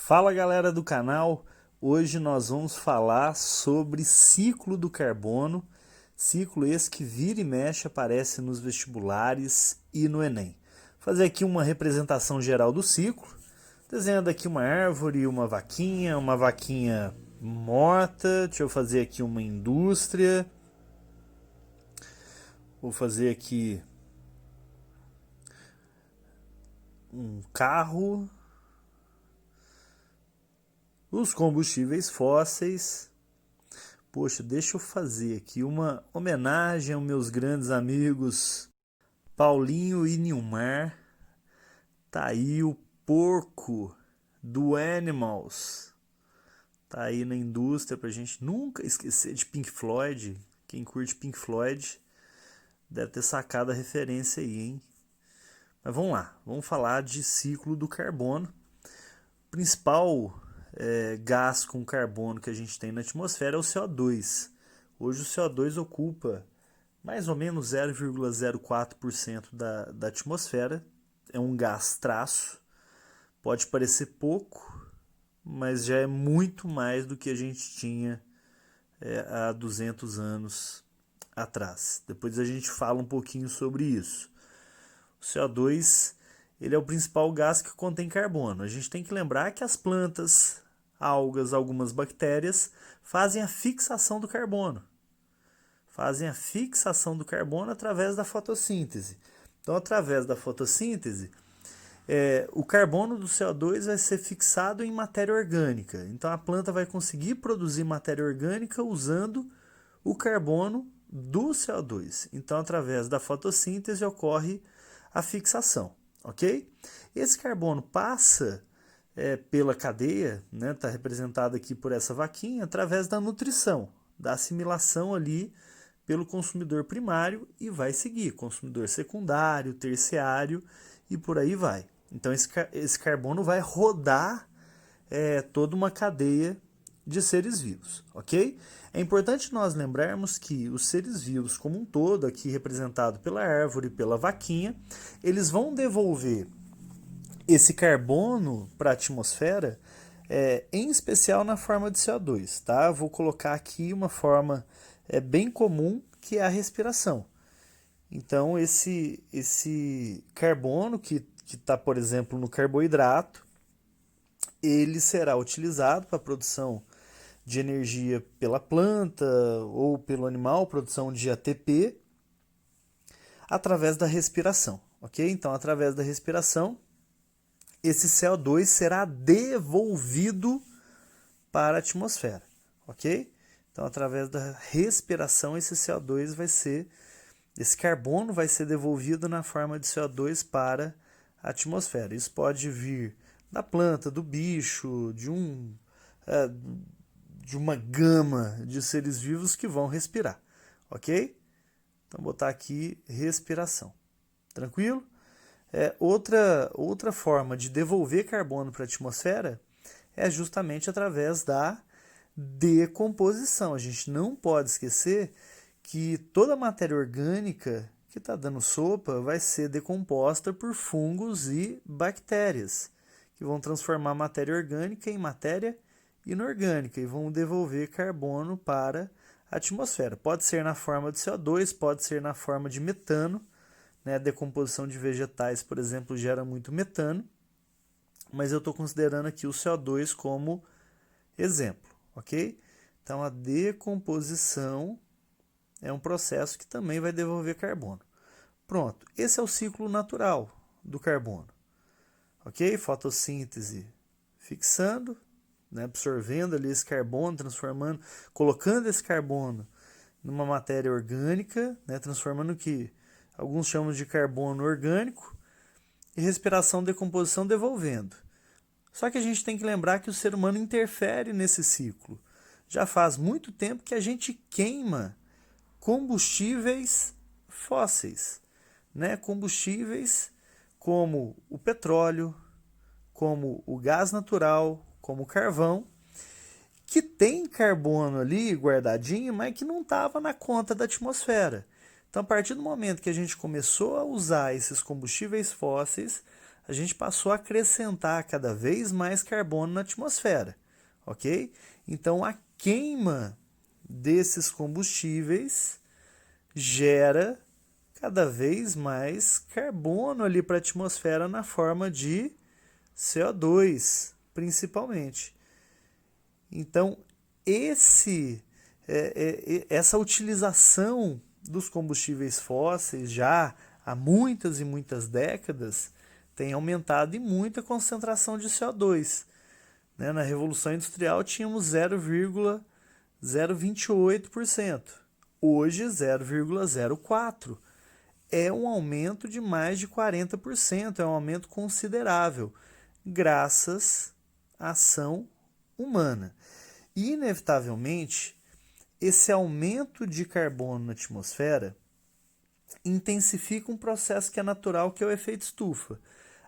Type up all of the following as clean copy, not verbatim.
Fala galera do canal, hoje nós vamos falar sobre ciclo do carbono, ciclo esse que vira e mexe aparece nos vestibulares e no Enem. Vou fazer aqui uma representação geral do ciclo, desenhando aqui uma árvore, uma vaquinha morta, deixa eu fazer aqui uma indústria, vou fazer aqui um carro, os combustíveis fósseis. Poxa, deixa eu fazer aqui uma homenagem aos meus grandes amigos Paulinho e Nilmar. Tá aí o porco do Animals. Tá aí na indústria pra gente nunca esquecer de Pink Floyd. Quem curte Pink Floyd deve ter sacado a referência aí, hein? Mas vamos lá, vamos falar de ciclo do carbono. O principal gás com carbono que a gente tem na atmosfera é o CO2. Hoje o CO2 ocupa mais ou menos 0,04% da atmosfera. É um gás traço. Pode parecer pouco, mas já é muito mais do que a gente tinha há 200 anos atrás. Depois a gente fala um pouquinho sobre isso. O CO2 ele é o principal gás que contém carbono. A gente tem que lembrar que as plantas, algas, algumas bactérias fazem a fixação do carbono. Fazem a fixação do carbono através da fotossíntese. Então, através da fotossíntese, o carbono do CO2 vai ser fixado em matéria orgânica. Então, a planta vai conseguir produzir matéria orgânica usando o carbono do CO2. Então, através da fotossíntese ocorre a fixação, ok? Esse carbono passa pela cadeia, né, está representado aqui por essa vaquinha, através da nutrição, da assimilação ali pelo consumidor primário e vai seguir, consumidor secundário, terciário e por aí vai. Então esse carbono vai rodar toda uma cadeia de seres vivos, ok? É importante nós lembrarmos que os seres vivos como um todo, aqui representado pela árvore, pela vaquinha, eles vão devolver esse carbono para a atmosfera, em especial na forma de CO2, tá? Vou colocar aqui uma forma bem comum, que é a respiração. Então, esse carbono que está, por exemplo, no carboidrato, ele será utilizado para a produção de energia pela planta ou pelo animal, produção de ATP, através da respiração, ok? Então, através da respiração, esse CO2 será devolvido para a atmosfera, ok? Então, através da respiração, esse CO2 esse carbono vai ser devolvido na forma de CO2 para a atmosfera. Isso pode vir da planta, do bicho, de uma gama de seres vivos que vão respirar, ok? Então, vou botar aqui respiração. Tranquilo? Outra forma de devolver carbono para a atmosfera é justamente através da decomposição. A gente não pode esquecer que toda a matéria orgânica que está dando sopa vai ser decomposta por fungos e bactérias, que vão transformar a matéria orgânica em matéria inorgânica e vão devolver carbono para a atmosfera. Pode ser na forma de CO2, pode ser na forma de metano. A decomposição de vegetais, por exemplo, gera muito metano, mas eu estou considerando aqui o CO2 como exemplo, ok? Então, a decomposição é um processo que também vai devolver carbono. Pronto, esse é o ciclo natural do carbono, ok? Fotossíntese fixando, absorvendo ali esse carbono, transformando, colocando esse carbono numa matéria orgânica, transformando o que alguns chamam de carbono orgânico, e respiração, decomposição, devolvendo. Só que a gente tem que lembrar que o ser humano interfere nesse ciclo. Já faz muito tempo que a gente queima combustíveis fósseis, combustíveis como o petróleo, como o gás natural, como o carvão, que tem carbono ali guardadinho, mas que não estava na conta da atmosfera. Então, a partir do momento que a gente começou a usar esses combustíveis fósseis, a gente passou a acrescentar cada vez mais carbono na atmosfera, ok? Então, a queima desses combustíveis gera cada vez mais carbono ali para a atmosfera na forma de CO2, principalmente. Então, essa utilização dos combustíveis fósseis já há muitas e muitas décadas tem aumentado e muito a concentração de CO2. Né? Na Revolução Industrial tínhamos 0,028%, hoje 0,04%. É um aumento de mais de 40%, é um aumento considerável, graças à ação humana. E, inevitavelmente, esse aumento de carbono na atmosfera intensifica um processo que é natural, que é o efeito estufa.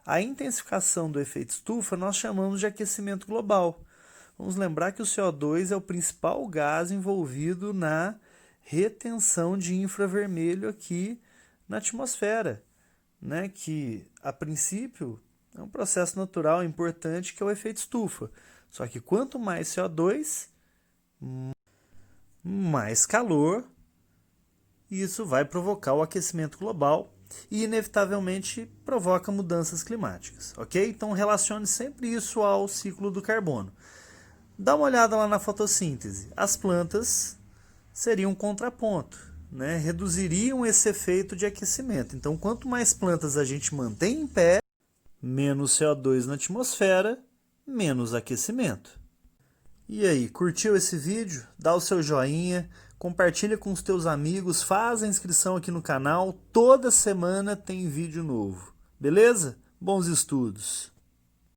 A intensificação do efeito estufa nós chamamos de aquecimento global. Vamos lembrar que o CO2 é o principal gás envolvido na retenção de infravermelho aqui na atmosfera, né? Que, a princípio, é um processo natural importante, que é o efeito estufa. Só que quanto mais CO2, mais calor, e isso vai provocar o aquecimento global e, inevitavelmente, provoca mudanças climáticas, ok? Então, relacione sempre isso ao ciclo do carbono. Dá uma olhada lá na fotossíntese. As plantas seriam um contraponto, né? Reduziriam esse efeito de aquecimento. Então, quanto mais plantas a gente mantém em pé, menos CO2 na atmosfera, menos aquecimento. E aí, curtiu esse vídeo? Dá o seu joinha, compartilha com os teus amigos, faz a inscrição aqui no canal. Toda semana tem vídeo novo. Beleza? Bons estudos!